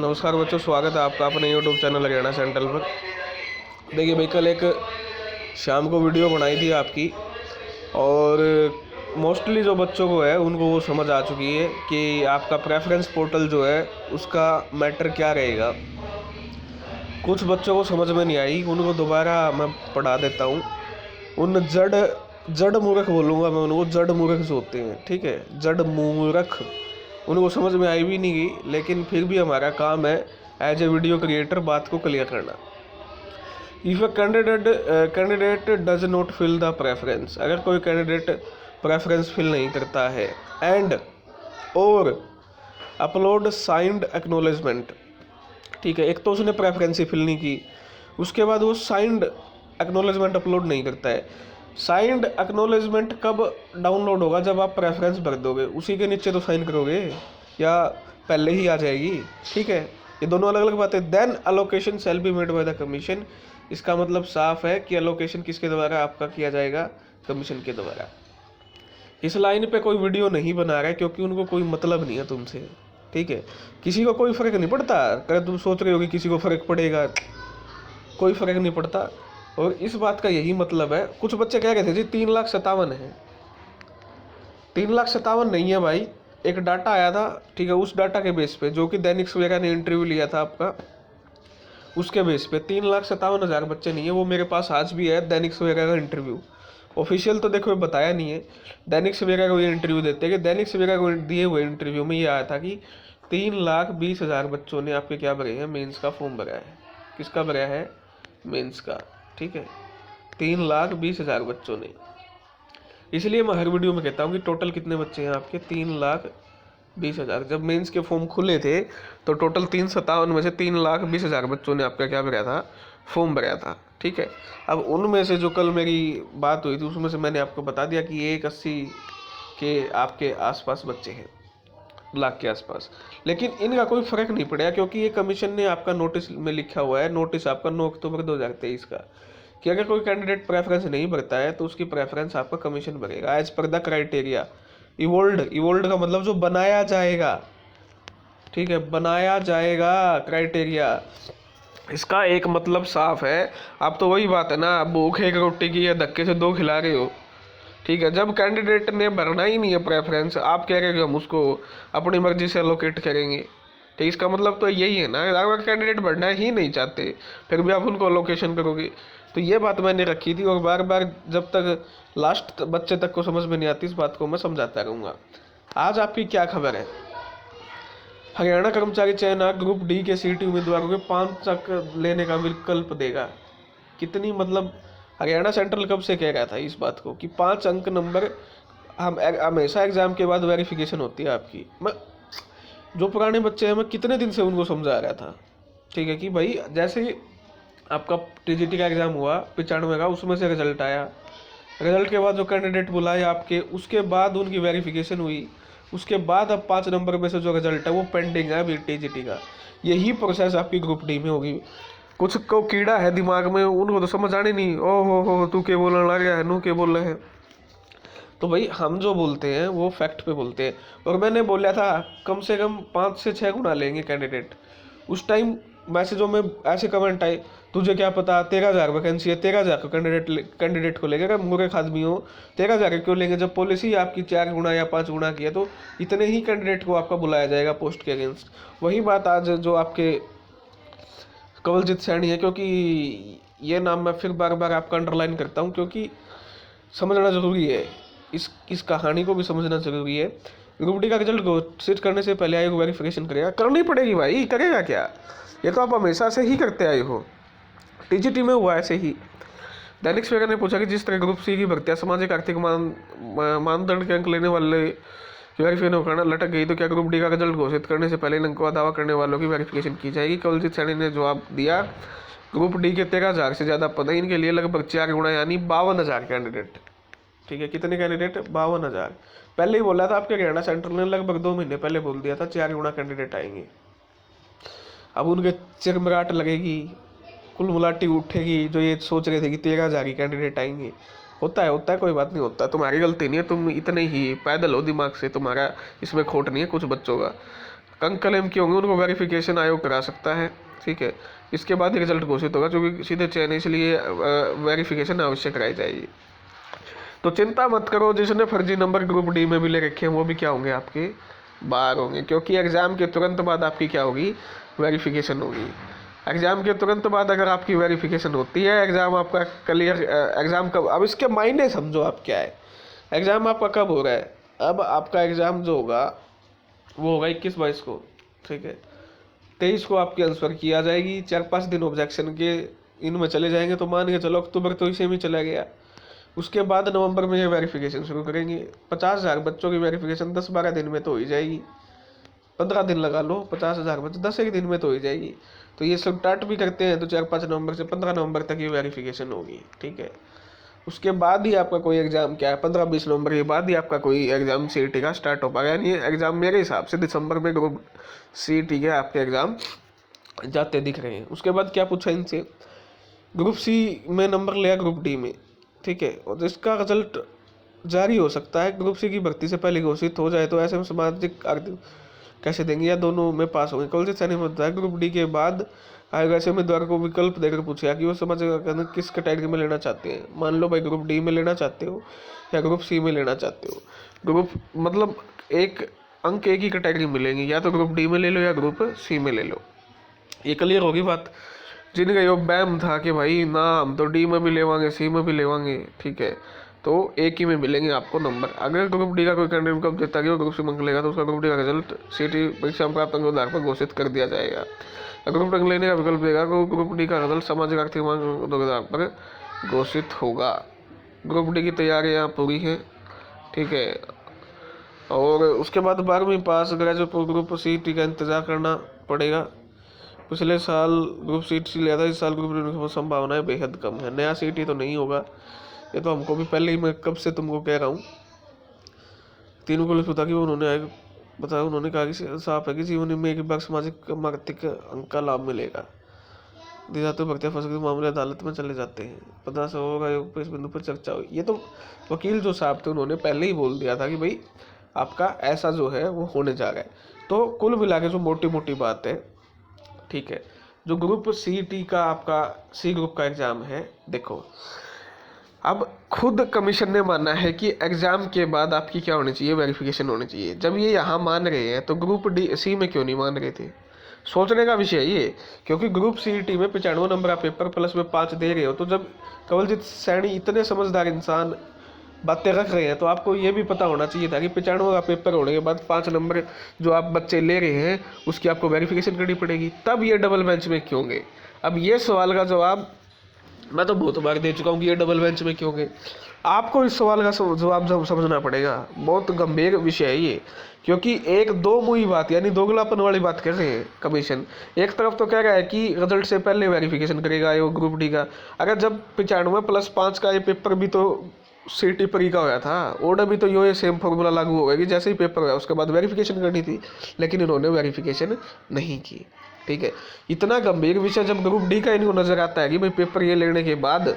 नमस्कार बच्चों, स्वागत है आपका अपने यूट्यूब चैनल हरियाणा सेंट्रल पर। देखिए भाई, कल एक शाम को वीडियो बनाई थी आपकी, और मोस्टली जो बच्चों को है उनको वो समझ आ चुकी है कि आपका प्रेफरेंस पोर्टल जो है उसका मैटर क्या रहेगा। कुछ बच्चों को समझ में नहीं आई, उनको दोबारा मैं पढ़ा देता हूँ। उन जड़ मूर्ख बोलूँगा मैं उनको, जड़ मूर्ख जो होते हैं, ठीक है, जड़ मूर्ख, उनको समझ में आई भी नहीं गई, लेकिन फिर भी हमारा काम है एज ए वीडियो क्रिएटर बात को क्लियर करना। If a candidate does not fill the preference, अगर कोई कैंडिडेट प्रेफरेंस फिल नहीं करता है, एंड और अपलोड साइंड एक्नोलेजमेंट, ठीक है, एक तो उसने प्रेफरेंस ही फिल नहीं की, उसके बाद वो साइंड एक्नोलेजमेंट अपलोड नहीं करता है। साइंड एक्नोलेजमेंट कब डाउनलोड होगा? जब आप प्रेफरेंस भर दोगे, उसी के नीचे तो साइन करोगे, या पहले ही आ जाएगी? ठीक है, ये दोनों अलग अलग बातें। Then allocation shall be made by the commission, इसका मतलब साफ है कि अलोकेशन किसके द्वारा आपका किया जाएगा? कमीशन के द्वारा। इस लाइन पे कोई वीडियो नहीं बना रहा है क्योंकि उनको कोई मतलब नहीं है तुमसे, ठीक है, किसी को कोई फर्क नहीं पड़ता। अगर तुम सोच रहे हो कि किसी को फर्क पड़ेगा, कोई फर्क नहीं पड़ता। और इस बात का यही मतलब है। कुछ बच्चे कह रहे थे जी 3,57,000 है। 3,57,000 नहीं है भाई, एक डाटा आया था, ठीक है, उस डाटा के बेस पे, जो कि दैनिक सवेरा ने इंटरव्यू लिया था आपका, उसके बेस पे 3,57,000 बच्चे नहीं है। वो मेरे पास आज भी है दैनिक सवेरा का इंटरव्यू। ऑफिशियल तो देखो बताया नहीं है, दैनिक सवेरा को ये इंटरव्यू देते हैं कि दैनिक सवेरा को दिए हुए इंटरव्यू में ये आया था कि 3,20,000 बच्चों ने आपके क्या भरे हैं? मेंस का फॉर्म भरा है। किसका भरा है? मेंस का, ठीक है, 3,20,000 बच्चों ने। इसलिए मैं हर वीडियो में कहता हूँ कि टोटल कितने बच्चे हैं आपके? 3,20,000। जब मेंस के फॉर्म खुले थे तो टोटल 357 में से 3,20,000 बच्चों ने आपका क्या भरा था? फॉर्म भरा था, ठीक है। अब उनमें से जो कल मेरी बात हुई थी उसमें से मैंने आपको बता दिया कि 180 के आपके आसपास बच्चे हैं, लाख के आसपास। लेकिन इनका कोई फर्क नहीं पड़ेगा क्योंकि ये कमीशन ने आपका नोटिस में लिखा हुआ है, नोटिस आपका 9 अक्टूबर 2023 का, कि अगर कोई कैंडिडेट प्रेफरेंस नहीं भरता है तो उसकी प्रेफरेंस आपका कमीशन भरेगा as per the criteria evolved का मतलब जो बनाया जाएगा, ठीक है, बनाया जाएगा क्राइटेरिया। इसका एक मतलब साफ है। आप तो वही बात है ना, भूख एक रोटी की या धक्के से दो खिला रहे हो, ठीक है। जब कैंडिडेट ने भरना ही नहीं है प्रेफरेंस, आप कह रहे हो हम उसको अपनी मर्जी से एलोकेट करेंगे, ठीक, इसका मतलब तो यही है ना, अगर कैंडिडेट भरना ही नहीं चाहते फिर भी आप उनको एलोकेशन करोगे। तो ये बात मैंने रखी थी, और बार बार जब तक लास्ट बच्चे तक को समझ में नहीं आती इस बात को मैं समझाता रहूँगा। आज आपकी क्या खबर है? हरियाणा कर्मचारी चयन आयोग ग्रुप डी के सीटी उम्मीदवारों के 5 अंक लेने का विकल्प देगा। कितनी मतलब, हरियाणा सेंट्रल कब से कह रहा था इस बात को कि 5 अंक नंबर हम हमेशा एग्जाम के बाद वेरिफिकेशन होती है आपकी। मैं जो पुराने बच्चे हैं मैं कितने दिन से उनको समझा रहा था, ठीक है, कि भाई जैसे ही आपका टीजीटी का एग्ज़ाम हुआ 95 का, उसमें से रिजल्ट आया, रिजल्ट के बाद जो कैंडिडेट बुलाए आपके, उसके बाद उनकी वेरिफिकेशन हुई, उसके बाद अब 5 नंबर में से जो रिजल्ट है वो पेंडिंग है अभी टीजीटी का। यही प्रोसेस आपकी ग्रुप डी में होगी। कुछ को कीड़ा है दिमाग में, उनको तो समझ आने नहीं, ओ हो तू के बोलने लग गया है, नू के बोल रहे हैं। तो भाई हम जो बोलते हैं वो फैक्ट पे बोलते हैं। और मैंने बोला था कम से कम 5 से 6 गुना लेंगे कैंडिडेट। उस टाइम मैसेजों में ऐसे कमेंट आए, तुझे क्या पता 13,000 वैकेंसी है, 13,000 को कैंडिडेट को लेंगे, अगर मूर्ख आदमी हो 13,000 क्यों लेंगे? जब पॉलिसी आपकी 4 गुना या 5 गुना की है तो इतने ही कैंडिडेट को आपका बुलाया जाएगा पोस्ट के अगेंस्ट। वही बात आज जो आपके कवलजीत सैनी है, क्योंकि ये नाम मैं फिर बार बार आपका अंडरलाइन करता हूँ क्योंकि समझना ज़रूरी है, इस कहानी को भी समझना ज़रूरी है। ग्रुप डी का रिजल्ट घोषित करने से पहले आयोग वेरिफिकेशन करेगा, करनी पड़ेगी भाई, करेगा क्या? ये तो आप हमेशा से ही करते आए हो, टीजीटी में हुआ ऐसे ही। दैनिक सवेरा ने पूछा कि जिस तरह ग्रुप सी की भर्तियां सामाजिक आर्थिक मानदंड के अंक लेने वाले वेरिफिकेशन करना लटक गई, तो क्या ग्रुप डी का रिजल्ट घोषित करने से पहले इन अंकों का दावा करने वालों की वेरिफिकेशन की जाएगी? कवलजीत सैनी ने जवाब दिया, ग्रुप डी के 13,000 से ज़्यादा पद है, इनके लिए लगभग 4 गुना यानी 52,000 कैंडिडेट, ठीक है। कितने कैंडिडेट? 52,000। पहले ही बोला था आपके हरियाणा सेंट्रल ने, लगभग 2 महीने पहले बोल दिया था 4 गुना कैंडिडेट आएंगे। अब उनके चिरमराट लगेगी, कुलमुलाटी उठेगी जो ये सोच रहे थे कि 13,000 ही कैंडिडेट आएंगे। होता है कोई बात नहीं, होता, तुम्हारी गलती नहीं है, तुम इतने ही पैदल हो दिमाग से, तुम्हारा इसमें खोट नहीं है कुछ बच्चों का। अंक क्लेम किए होंगे उनको वेरिफिकेशन आयोग करा सकता है। ठीक है, इसके बाद ही रिजल्ट घोषित होगा, जो कि सीधे चयन, इसलिए वेरिफिकेशन अवश्य कराई जाएगी। तो चिंता मत करो, जिसने फर्जी नंबर ग्रुप डी में भी ले रखे हैं वो भी क्या होंगे, आपके बाहर होंगे, क्योंकि एग्ज़ाम के तुरंत बाद आपकी क्या होगी, वेरिफिकेशन होगी। एग्ज़ाम के तुरंत बाद अगर आपकी वेरिफिकेशन होती है, एग्ज़ाम आपका क्लियर, एग्ज़ाम कब, अब इसके मायने समझो आप क्या है। एग्ज़ाम आपका कब हो रहा है, अब आपका एग्ज़ाम जो होगा वो होगा 21-22 को। ठीक है, 23 को आपकी आंसर की आ जाएगी, 4-5 दिन ऑब्जेक्शन के इनमें चले जाएंगे, तो मान के चलो अक्टूबर तो इसी में चला गया। उसके बाद नवंबर में ये वेरिफिकेशन शुरू करेंगे। 50,000 बच्चों की वेरिफिकेशन 10-12 दिन में तो हो ही जाएगी, 15 दिन लगा लो, 50,000 बच्चे 10 दिन में तो हो ही जाएगी। तो ये सब स्टार्ट भी करते हैं तो 4-5 नवंबर से 15 नवंबर तक ये वेरिफिकेशन होगी। ठीक है, उसके बाद ही आपका कोई एग्ज़ाम क्या है, 15-20 नवंबर के बाद ही आपका कोई एग्ज़ाम CET का स्टार्ट हो पाएगा। यानी एग्ज़ाम मेरे हिसाब से दिसंबर में ग्रुप CET के आपके एग्ज़ाम जाते दिख रहे हैं। उसके बाद क्या पूछा इनसे, ग्रुप C में नंबर लिया ग्रुप D में। ठीक है, और इसका रिजल्ट जारी हो सकता है, ग्रुप C की भर्ती से पहले घोषित हो जाए तो ऐसे में सामाजिक आर्थिक कैसे देंगे, या दोनों में पास होंगे। कौन से श्रेणी में होता है, ग्रुप D के बाद आएगा। ऐसे उम्मीदवार को विकल्प देकर पूछेगा कि वो समझ किस कैटेगरी में लेना चाहते हैं। मान लो भाई ग्रुप D में लेना चाहते हो या ग्रुप C में लेना चाहते हो। ग्रुप मतलब एक अंक एक ही कैटेगरी मिलेंगे, या तो ग्रुप D में ले लो या ग्रुप C में ले लो। ये क्लियर होगी बात। जिनका यो बैम था कि भाई ना हम तो D में भी लेवांगे C में भी लेवांगे, ठीक है, तो एक ही में मिलेंगे आपको नंबर। अगर ग्रुप D का कोई कैंडिडेट विकल्प देता है ग्रुप C में लेगा तो उसका ग्रुप D का रिजल्ट CET परीक्षा में प्राप्त अंक के आधार पर घोषित कर दिया जाएगा। अगर ग्रुप रंग लेने का विकल्प देगा तो ग्रुप D का रिजल्ट सामाजिक आर्थिक मांग के आधार पर घोषित होगा। ग्रुप D की तैयारियाँ पूरी हैं। ठीक है, और उसके बाद 12वीं पास ग्रेजुएट ग्रुप CET का इंतजार करना पड़ेगा। पिछले साल ग्रुप CET लिया था, इस साल ग्रुप की संभावनाएं बेहद कम है। नया CET तो नहीं होगा, ये तो हमको भी पहले ही, मैं कब से तुमको कह रहा हूँ। तीनों को पता कि उन्होंने बताया, उन्होंने कहा कि साफ है कि जीवन में एक बार सामाजिक आर्थिक अंक का लाभ मिलेगा। दी जाते भर्तियाँ फंस गए मामले अदालत में चले जाते हैं, 50 होगा इस बिंदु पर चर्चा हुई। ये तो वकील जो साहब थे उन्होंने पहले ही बोल दिया था कि भाई आपका ऐसा जो है वो होने जा रहा है। तो कुल मिला के जो मोटी मोटी बात है, ठीक है, जो ग्रुप CET का आपका C ग्रुप का एग्ज़ाम है, देखो अब खुद कमीशन ने माना है कि एग्ज़ाम के बाद आपकी क्या होनी चाहिए, वेरिफिकेशन होनी चाहिए। जब ये यहाँ मान रहे हैं तो ग्रुप C में क्यों नहीं मान रहे थे, सोचने का विषय ये। क्योंकि ग्रुप CET में 95 नंबर आप पेपर प्लस में 5 दे रहे हो, तो जब कंवलजीत सैनी इतने समझदार इंसान बातें रख रहे हैं तो आपको ये भी पता होना चाहिए था कि 95 का पेपर होने के बाद 5 नंबर जो आप बच्चे ले रहे हैं उसकी आपको वेरिफिकेशन करनी पड़ेगी, तब ये डबल बेंच में क्यों गए। अब ये सवाल का जवाब मैं तो बहुत बार दे चुका हूँ कि ये डबल बेंच में क्यों गए। आपको इस सवाल का जवाब समझना पड़ेगा, बहुत गंभीर विषय है ये। क्योंकि एक दो मुई बात, यानी दोगलापन वाली बात कर रहे हैं कमीशन। एक तरफ तो कह रहा है कि रिजल्ट से पहले वेरिफिकेशन करेगा ये ग्रुप D का। अगर जब 95 + 5 का ये पेपर भी तो CET प्री का होया था, ओडा भी तो ये सेम फॉर्मूला लागू होगा कि जैसे ही पेपर हुआ उसके बाद वेरिफिकेशन करनी थी, लेकिन इन्होंने वेरिफिकेशन नहीं की। ठीक है, इतना गंभीर विषय जब ग्रुप D का इनको नजर आता है कि भाई पेपर ये लेने के बाद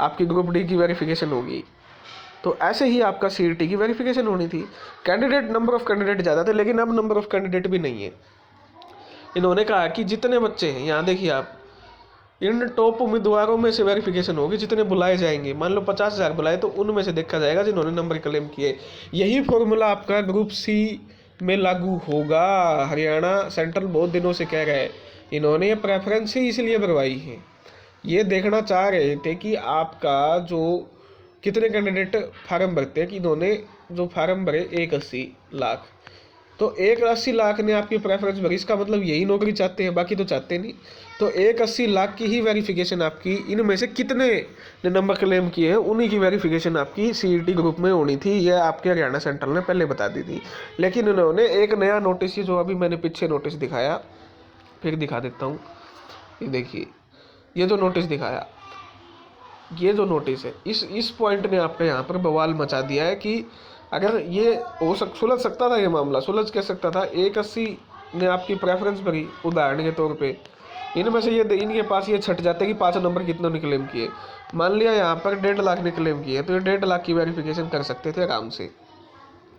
आपकी ग्रुप D की वेरिफिकेशन होगी, तो ऐसे ही आपका CET की वेरिफिकेशन होनी थी। कैंडिडेट, नंबर ऑफ कैंडिडेट ज़्यादा थे, लेकिन अब नंबर ऑफ कैंडिडेट भी नहीं है। इन्होंने कहा कि जितने बच्चे हैं, यहाँ देखिए आप, इन टॉप उम्मीदवारों में से वेरिफिकेशन होगी, जितने बुलाए जाएंगे। मान लो 50,000 बुलाए तो उनमें से देखा जाएगा जिन्होंने नंबर क्लेम किए। यही फॉर्मूला आपका ग्रुप C में लागू होगा। हरियाणा सेंट्रल बहुत दिनों से कह रहा है, इन्होंने ये प्रेफरेंस ही इसलिए भरवाई है, ये देखना चाह रहे थे कि आपका जो कितने कैंडिडेट फार्म भरते हैं, कि इन्होंने जो फार्म भरे 81 लाख, तो 180 लाख ने आपकी प्रेफरेंस भरी, इसका मतलब यही नौकरी चाहते हैं, बाकी तो चाहते नहीं। तो 180 लाख की ही वेरिफिकेशन आपकी, इनमें से कितने ने नंबर क्लेम किए हैं उन्हीं की वेरिफिकेशन आपकी CET ग्रुप में होनी थी। यह आपके हरियाणा सेंट्रल ने पहले बता दी थी। लेकिन उन्होंने एक नया नोटिस, जो अभी मैंने पीछे नोटिस दिखाया, फिर दिखा देता हूँ, ये देखिए, ये जो नोटिस दिखाया, ये जो नोटिस है, इस पॉइंट ने आपका यहाँ पर बवाल मचा दिया है कि अगर ये सुलझ सकता था, ये मामला सुलझ कह सकता था। 180 ने आपकी प्रेफरेंस भरी उदाहरण के तौर पे, इनमें से ये इनके पास ये छट जाते कि 5 नंबर कितनों ने क्लेम किए। मान लिया यहाँ पर 1.5 लाख ने क्लेम किए, तो ये 1.5 लाख की वेरिफिकेशन कर सकते थे आराम से।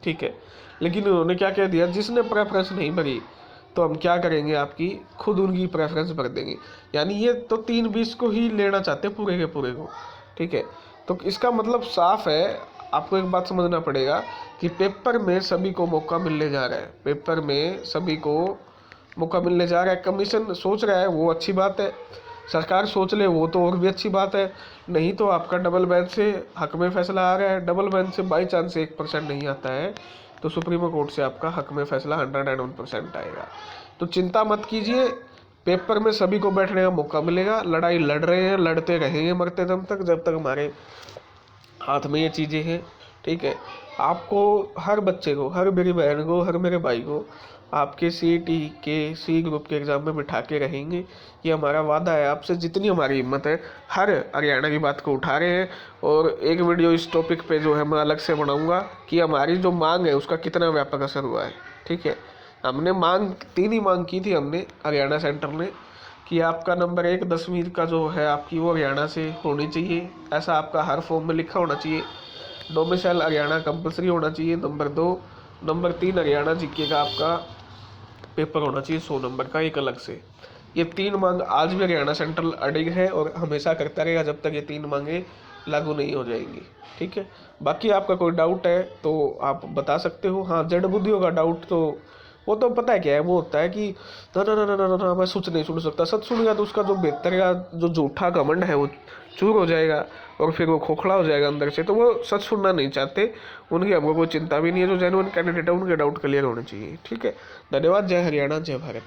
ठीक है, लेकिन उन्होंने क्या कह दिया, जिसने प्रेफरेंस नहीं भरी तो हम क्या करेंगे, आपकी खुद उनकी प्रेफरेंस भर देंगे। यानी ये तो 3-20 को ही लेना चाहते हैं पूरे के पूरे को, ठीक है। तो इसका मतलब साफ है, आपको एक बात समझना पड़ेगा कि पेपर में सभी को मौका मिलने जा रहा है, पेपर में सभी को मौका मिलने जा रहा है। कमीशन सोच रहा है वो अच्छी बात है, सरकार सोच ले वो तो और भी अच्छी बात है। नहीं तो आपका डबल बेंच से हक में फैसला आ रहा है, डबल बेंच से बाई चांस 1% नहीं आता है तो सुप्रीम कोर्ट से आपका हक में फैसला 101% आएगा। तो चिंता मत कीजिए, पेपर में सभी को बैठने का मौका मिलेगा। लड़ाई लड़ रहे हैं, लड़ते रहेंगे मरते दम तक, जब तक हमारे हाथ में ये चीज़ें हैं, ठीक है। आपको हर बच्चे को, हर मेरी बहन को, हर मेरे भाई को आपके CET के C ग्रुप के एग्ज़ाम में बिठा के रहेंगे, ये हमारा वादा है आपसे। जितनी हमारी हिम्मत है हर हरियाणा की बात को उठा रहे हैं। और एक वीडियो इस टॉपिक पे जो है मैं अलग से बनाऊंगा कि हमारी जो मांग है उसका कितना व्यापक असर हुआ है, ठीक है। हमने मांग 3 ही मांग की थी हमने, हरियाणा सेंटर ने, कि आपका नंबर 1 10वीं का जो है आपकी वो हरियाणा से होनी चाहिए, ऐसा आपका हर फॉर्म में लिखा होना चाहिए। डोमिसाइल हरियाणा कंपलसरी होना चाहिए, नंबर 2। नंबर 3 हरियाणा जीके का आपका पेपर होना चाहिए 100 नंबर का एक अलग से। ये 3 मांग आज भी हरियाणा सेंट्रल अडिग है और हमेशा करता रहेगा जब तक ये 3 मांगे लागू नहीं हो जाएंगी, ठीक है। बाकी आपका कोई डाउट है तो आप बता सकते हो। हाँ, जड़ बुद्धियों का डाउट तो वो तो पता है क्या है, वो होता है कि ना ना ना ना ना ना मैं सच नहीं सुन सकता, सच सुनेगा तो उसका जो बेहतर का जो झूठा घमंड है वो चूर हो जाएगा और फिर वो खोखला हो जाएगा अंदर से, तो वो सच सुनना नहीं चाहते। उनकी हमको कोई चिंता भी नहीं है, जो जेन्युइन कैंडिडेट है उनके डाउट क्लियर होने चाहिए, ठीक है। धन्यवाद। जय हरियाणा, जय भारत।